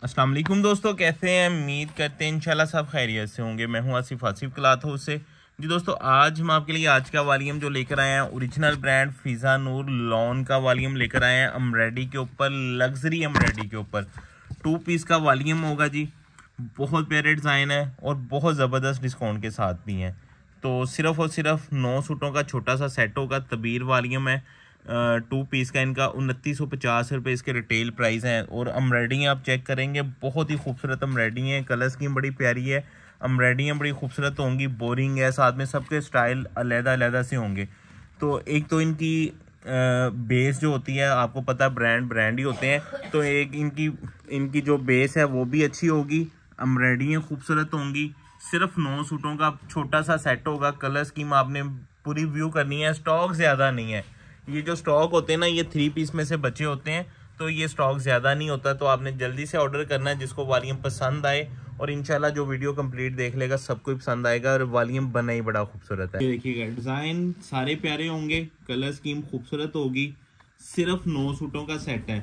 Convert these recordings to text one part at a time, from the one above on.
अस्सलाम वालेकुम दोस्तों, कैसे हैं? उम्मीद करते हैं इंशाल्लाह सब खैरियत से होंगे। मैं हूं आसिफ क्लॉथ हाउस से। जी दोस्तों, आज हम आपके लिए आज का वॉल्यूम जो लेकर आए हैं, ओरिजिनल ब्रांड फिजा नूर लॉन का वॉल्यूम लेकर आए हैं। एम्ब्रॉयडरी के ऊपर, लग्जरी एम्ब्रॉयडरी के ऊपर 2 पीस का वॉल्यूम होगा जी। बहुत प्यारे डिज़ाइन है और बहुत ज़बरदस्त डिस्काउंट के साथ भी हैं। तो सिर्फ और सिर्फ 9 सूटों का छोटा सा सेट होगा। तबीर वॉल्यूम है, 2 पीस का। इनका 2950 रुपये इसके रिटेल प्राइस हैं। और एम्ब्रॉयडरी आप चेक करेंगे, बहुत ही खूबसूरत एम्ब्रॉयडरी है। कलर स्कीम बड़ी प्यारी है, एम्ब्रॉयडरी बड़ी खूबसूरत होंगी, बोरिंग है, साथ में सबके स्टाइल अलग-अलग से होंगे। तो एक तो इनकी बेस जो होती है, आपको पता है ब्रांड ही होते हैं, तो एक इनकी जो बेस है वो भी अच्छी होगी, एम्ब्रॉयडरी खूबसूरत होंगी। सिर्फ 9 सूटों का छोटा सा सेट होगा। कलर स्कीम आपने पूरी व्यू करनी है। स्टॉक ज़्यादा नहीं है। ये जो स्टॉक होते हैं ना, ये 3 पीस में से बचे होते हैं, तो ये स्टॉक ज़्यादा नहीं होता। तो आपने जल्दी से ऑर्डर करना है, जिसको वॉल्यूम पसंद आए। और इंशाल्लाह जो वीडियो कंप्लीट देख लेगा सबको पसंद आएगा। और वॉल्यूम बना ही बड़ा खूबसूरत है। देखिएगा, डिज़ाइन सारे प्यारे होंगे, कलर स्कीम खूबसूरत होगी। सिर्फ 9 सूटों का सेट है।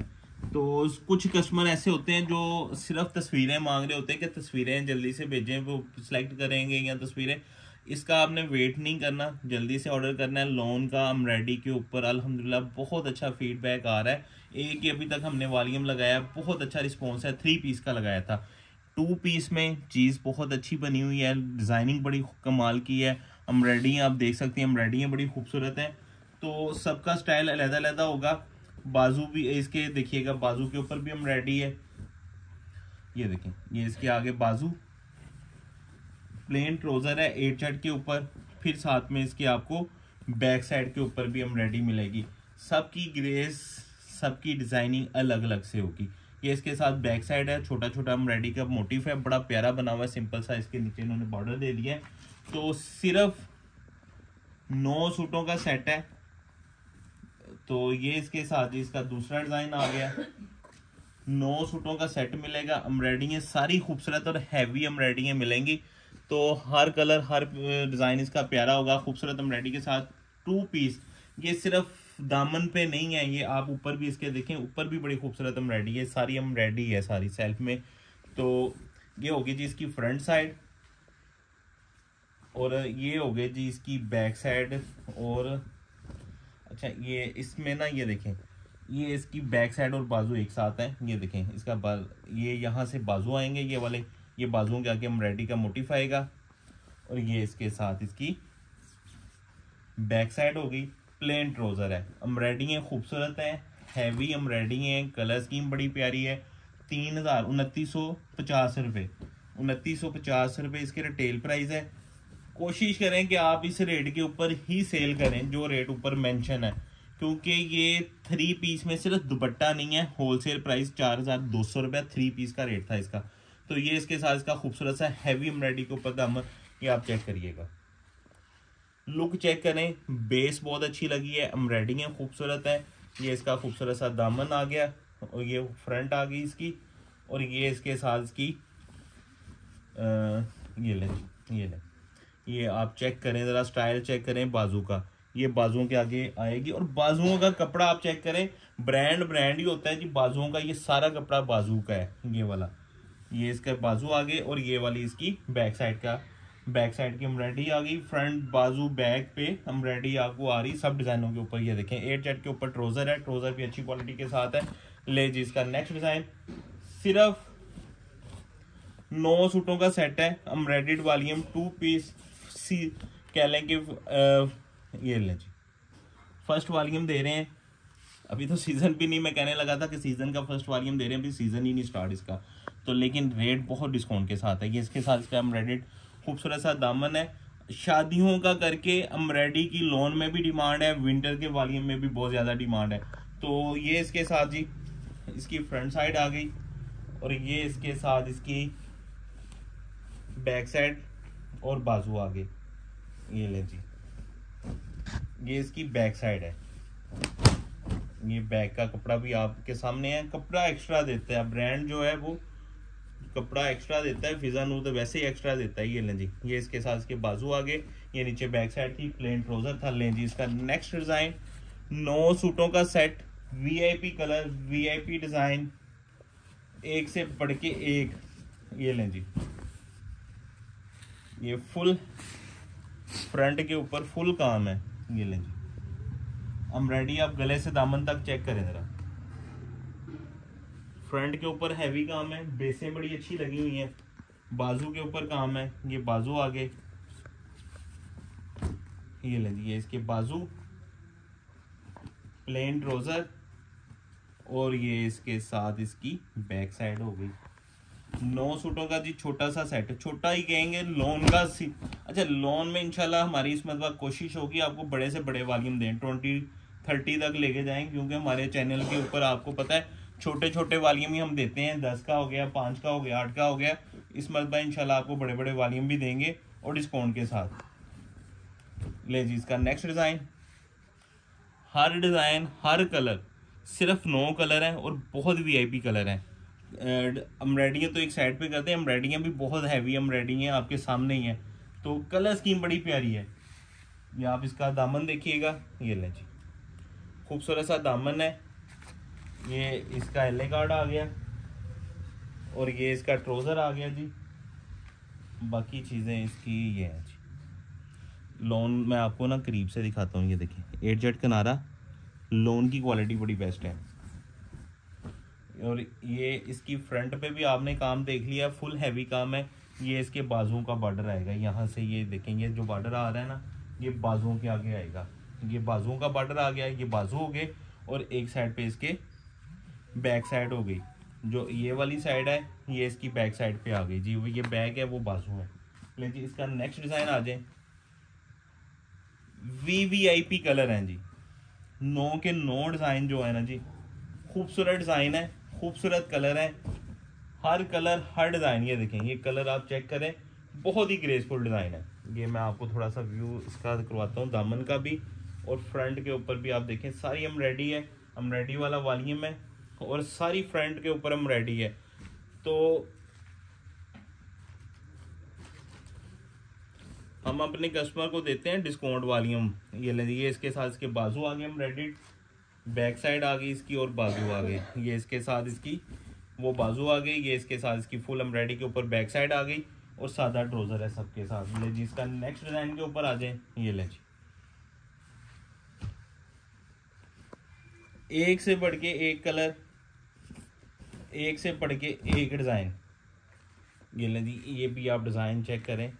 तो कुछ कस्टमर ऐसे होते हैं जो सिर्फ तस्वीरें मांग रहे होते हैं कि तस्वीरें जल्दी से भेजें, वो सिलेक्ट करेंगे या तस्वीरें। इसका आपने वेट नहीं करना, जल्दी से ऑर्डर करना है। लोन का एम्ब्रॉयडरी के ऊपर अल्हम्दुलिल्लाह बहुत अच्छा फीडबैक आ रहा है। एक ही अभी तक हमने वॉल्यूम लगाया, बहुत अच्छा रिस्पॉन्स है। 3 पीस का लगाया था, 2 पीस में चीज़ बहुत अच्छी बनी हुई है। डिज़ाइनिंग बड़ी कमाल की है। एम्ब्रॉयडरी आप देख सकते हैं, एम्ब्रॉयडरी बड़ी खूबसूरत है। तो सबका स्टाइल अलग-अलग होगा। बाजू भी इसके देखिएगा, बाजू के ऊपर भी एम्ब्रॉयडरी है। ये देखें, ये इसके आगे बाजू, प्लेन ट्राउजर है 8 शर्ट के ऊपर। फिर साथ में इसके आपको बैक साइड के ऊपर भी एम्ब्रॉयडरी मिलेगी। सबकी ग्रेस, सबकी डिजाइनिंग अलग अलग से होगी। ये इसके साथ बैक साइड है, छोटा छोटा एम्ब्रॉयडरी का मोटिव है, बड़ा प्यारा बना हुआ है। सिंपल सा इसके नीचे इन्होंने बॉर्डर दे दिया है। तो सिर्फ 9 सूटों का सेट है। तो ये इसके साथ इसका दूसरा डिजाइन आ गया। 9 सूटों का सेट मिलेगा। एम्ब्रॉयडरी सारी खूबसूरत और हैवी एम्ब्रॉयडरी मिलेंगी। तो हर कलर, हर डिजाइन इसका प्यारा होगा, खूबसूरत एम्ब्रॉयडरी के साथ 2 पीस। ये सिर्फ दामन पे नहीं है, ये आप ऊपर भी इसके देखें, ऊपर भी बड़ी खूबसूरत एम्ब्रॉयडरी है। सारी एम्ब्रॉयडरी है, सारी सेल्फ में। तो ये होगी जी इसकी फ्रंट साइड, और ये हो गई जी इसकी बैक साइड। और अच्छा, ये इसमें ना, ये देखें, ये इसकी बैक साइड और बाजू एक साथ हैं। ये देखें, इसका ये यहाँ से बाजू आएंगे, ये वाले, ये बाजुओं के आगे एम्ब्रॉयडरी का मोटिफ आएगा। और ये इसके साथ इसकी बैक साइड होगी। प्लेन ट्राउजर है, एम्ब्रॉयडरी खूबसूरत है, हैवी एम्ब्रॉयडरी है, कलर स्कीम बड़ी प्यारी है। 2950 रुपये, 2950 रुपये इसके रिटेल प्राइस है। कोशिश करें कि आप इस रेट के ऊपर ही सेल करें जो रेट ऊपर मेंशन है, क्योंकि ये 3 पीस में सिर्फ दुपट्टा नहीं है। होलसेल प्राइस 4200 रुपया 3 पीस का रेट था इसका। तो ये इसके साथ इसका खूबसूरत सा हैवी एम्ब्रॉयडरी के ऊपर दामन, ये आप चेक करिएगा, लुक चेक करें। बेस बहुत अच्छी लगी है, एम्ब्रॉयडरी खूबसूरत है। ये इसका खूबसूरत सा दामन आ गया, और ये फ्रंट आ गई इसकी। और ये इसके साथ इसकी ये ले, ये आप चेक करें ज़रा, स्टाइल चेक करें बाजू का। ये बाजुओं के आगे आएगी। और बाजुओं का कपड़ा आप चेक करें, ब्रांड ही होता है जी बाजुओं का। ये सारा कपड़ा बाजू का है, ये वाला, ये इसका बाजू आगे। और ये वाली इसकी बैक साइड का, बैक साइड की एम्ब्रॉयडरी आ गई। फ्रंट, बाजू, बैक पे एम्ब्रॉयडरी आपको आ रही सब डिज़ाइनों के ऊपर। ये देखें, 8 शर्ट के ऊपर ट्राउजर है, ट्राउजर भी अच्छी क्वालिटी के साथ है। ले जी इसका नेक्स्ट डिज़ाइन। सिर्फ 9 सूटों का सेट है, एम्ब्रॉयडर्ड वॉल्यूम 2 पीस कह लें कि ये ले जी फर्स्ट वॉल्यूम दे रहे हैं। अभी तो सीजन भी नहीं, मैं कहने लगा था कि सीजन का फर्स्ट वॉल्यूम दे रहे हैं, अभी सीजन ही नहीं स्टार्ट इसका। तो लेकिन रेट बहुत डिस्काउंट के साथ है। ये इसके साथ इसका एम्ब्रॉयडर्ड खूबसूरत सा दामन है। शादियों का करके एम्ब्रॉयडरी की लोन में भी डिमांड है, विंटर के वॉल्यूम में भी बहुत ज़्यादा डिमांड है। तो ये इसके साथ जी इसकी फ्रंट साइड आ गई। और ये इसके साथ इसकी बैक साइड और बाजू आगे। ये ले जी, ये इसकी बैक साइड है। ये बैक का कपड़ा भी आपके सामने है। कपड़ा एक्स्ट्रा देता है ब्रांड जो है, वो कपड़ा एक्स्ट्रा देता है। फिजा नूर तो वैसे ही एक्स्ट्रा देता है। ये लें जी, ये इसके साथ इसके बाजू आगे, ये नीचे बैक साइड थी, प्लेन ट्राउजर था। लें जी इसका नेक्स्ट डिजाइन। 9 सूटों का set, VIP colour, VIP design, एक से बढ़ के एक। ये लें जी, ये फुल फ्रंट के ऊपर फुल काम है। ये लें जी, एम्ब्रॉयडरी आप गले से दामन तक चेक करें जरा। फ्रंट के ऊपर हैवी काम है, बेसें बड़ी अच्छी लगी हुई हैं। बाजू के ऊपर काम है, ये बाजू आगे। ये लें जी, ये इसके बाजू, प्लेन ट्राउजर, और ये इसके साथ इसकी बैक साइड हो गई। 9 सूटों का जी छोटा सा सेट, छोटा ही कहेंगे लोन का अच्छा लोन में इंशाल्लाह हमारी इस मतलब कोशिश होगी आपको बड़े से बड़े वॉल्यूम दें, 20-30 तक लेके जाएं, क्योंकि हमारे चैनल के ऊपर आपको पता है छोटे छोटे वॉल्यूम ही हम देते हैं। 10 का हो गया, 5 का हो गया, 8 का हो गया। इस मरतबा इंशाल्लाह आपको बड़े बड़े वॉल्यूम भी देंगे और डिस्काउंट के साथ। ले जी, इसका नेक्स्ट डिज़ाइन, हर डिज़ाइन हर कलर, सिर्फ 9 कलर हैं और बहुत वीआईपी कलर हैं। एम्ब्रॉयडरियाँ तो एक साइड पे करते हैं, एम्ब्रॉयडरियाँ भी बहुत हैवी एम्ब्रॉयडरियाँ आपके सामने ही है। तो कलर स्कीम बड़ी प्यारी है। ये आप इसका दामन देखिएगा, ये लें जी, खूबसूरत सा दामन है। ये इसका एल कार्ड आ गया और ये इसका ट्राउजर आ गया जी। बाकी चीज़ें इसकी ये हैं जी। लोन मैं आपको ना करीब से दिखाता हूँ। ये देखिए 8 जेट किनारा, लोन की क्वालिटी बड़ी बेस्ट है। और ये इसकी फ्रंट पे भी आपने काम देख लिया, फुल हैवी काम है। ये इसके बाजुओं का बॉर्डर आएगा, यहाँ से ये देखेंगे जो बॉर्डर आ रहा है ना, ये बाजुओं के आगे आएगा। ये बाजुओं का बॉर्डर आ गया, ये बाजू हो गए, और एक साइड पे इसके बैक साइड हो गई। जो ये वाली साइड है ये इसकी बैक साइड पे आ गई जी, ये बैक है वो बाजू है। लेकिन इसका नेक्स्ट डिज़ाइन आ जाए, वीवीआईपी कलर हैं जी, 9 के 9 डिज़ाइन जो है ना जी, खूबसूरत डिज़ाइन है, खूबसूरत कलर है, हर कलर हर डिज़ाइन। ये देखें, ये कलर आप चेक करें, बहुत ही ग्रेसफुल डिज़ाइन है। ये मैं आपको थोड़ा सा व्यू इसका करवाता हूँ, दामन का भी और फ्रंट के ऊपर भी। आप देखें सारी एम्ब्रॉयडरी है, एम्ब्रॉयडरी वाला वॉल्यूम है और सारी फ्रंट के ऊपर एम्ब्रॉयडरी है। तो हम अपने कस्टमर को देते हैं डिस्काउंट वॉल्यूम। ये लीजिए, इसके साथ इसके बाजू आ गए एम्ब्रॉयडर्ड, बैक साइड आ गई इसकी और बाजू आ गई। ये इसके साथ इसकी वो बाजू आ गई, ये इसके साथ इसकी फुल एम्ब्रॉयडरी के ऊपर बैक साइड आ गई और सादा ट्राउजर है सबके साथ। ले जी, इसका नेक्स्ट डिजाइन के ऊपर आ जाए। ये ले जी, एक से बढ़ के एक कलर, एक से बढ़ के एक डिजाइन। ये ले जी, ये भी आप डिजाइन चेक करें,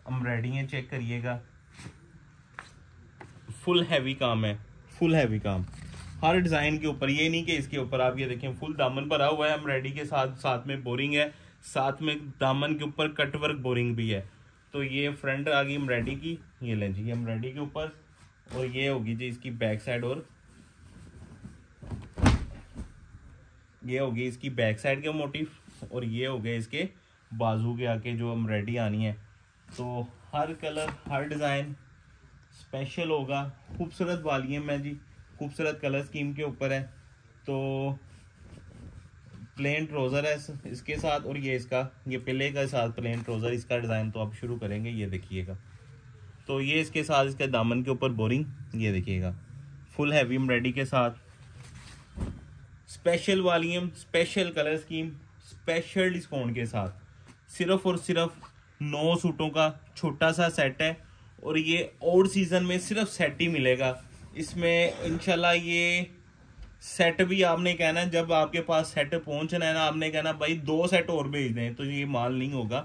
एम्ब्रॉयडरी चेक करिएगा, फुल हैवी काम है, फुल हैवी काम हर डिज़ाइन के ऊपर। ये नहीं कि इसके ऊपर आप ये देखें फुल दामन भरा हुआ है एम्ब्रॉयडरी के साथ, साथ में बोरिंग है, साथ में दामन के ऊपर कटवर्क बोरिंग भी है। तो ये फ्रंट आ गई एम्ब्रॉयडरी की, ये लें जी एम्ब्रॉयडरी के ऊपर, और ये होगी जी इसकी बैक साइड, और ये होगी इसकी बैक साइड के मोटिव, और ये हो गए इसके बाजू के आके जो एम्ब्रॉयडरी आनी है। तो हर कलर हर डिज़ाइन स्पेशल होगा, खूबसूरत वॉल्यूम है जी, खूबसूरत कलर स्कीम के ऊपर है। तो प्लेन ट्राउज़र है इसके साथ, और ये इसका ये पिले के साथ प्लेन ट्राउज़र, इसका डिज़ाइन तो आप शुरू करेंगे। ये देखिएगा, तो ये इसके साथ इसके दामन के ऊपर बोरिंग, ये देखिएगा फुल हैवी एम्ब्रॉयडरी के साथ, special volume, special colour scheme, special discount के साथ। सिर्फ और सिर्फ 9 सूटों का छोटा सा सेट है, और ये ऑड सीजन में सिर्फ सेट ही मिलेगा इसमें इंशाल्लाह। ये सेट भी आपने कहना है, जब आपके पास सेट पहुंचना है ना, आपने कहना भाई 2 सेट और भेज दें, तो ये माल नहीं होगा।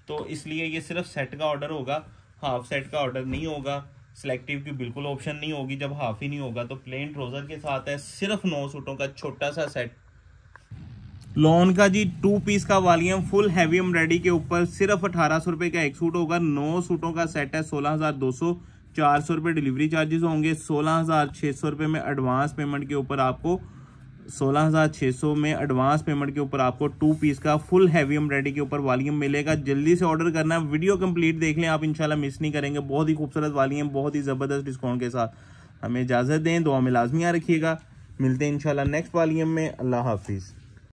तो इसलिए ये सिर्फ सेट का ऑर्डर होगा, हाफ सेट का ऑर्डर नहीं होगा। सिलेक्टिव की बिल्कुल ऑप्शन नहीं होगी जब हाफ ही नहीं होगा। तो प्लेन ट्राउजर के साथ है, सिर्फ 9 सूटों का छोटा सा सेट। लॉन का जी 2 पीस का वॉल्यूम फुल हैवी एम्ब्रॉयडरी के ऊपर, सिर्फ 1800 रुपये का एक सूट होगा। 9 सूटों का सेट है, 16,200, 400 रुपये डिलीवरी चार्जेस होंगे। 16,600 रुपये में एडवांस पेमेंट के ऊपर आपको 16,600 में एडवांस पेमेंट के ऊपर आपको 2 पीस का फुल हैवी एम्ब्रॉयडरी के ऊपर वॉल्यूम मिलेगा। जल्दी से ऑर्डर करना, वीडियो कंप्लीट देख लें आप, इंशाल्लाह मिस नहीं करेंगे। बहुत ही खूबसूरत वॉल्यूम, बहुत ही ज़बरदस्त डिस्काउंट के साथ। हमें इजाज़त दें, दुआ में लाजमी रखिएगा। मिलते हैं इंशाल्लाह नेक्स्ट वॉल्यूम में। अल्लाह हाफिज़।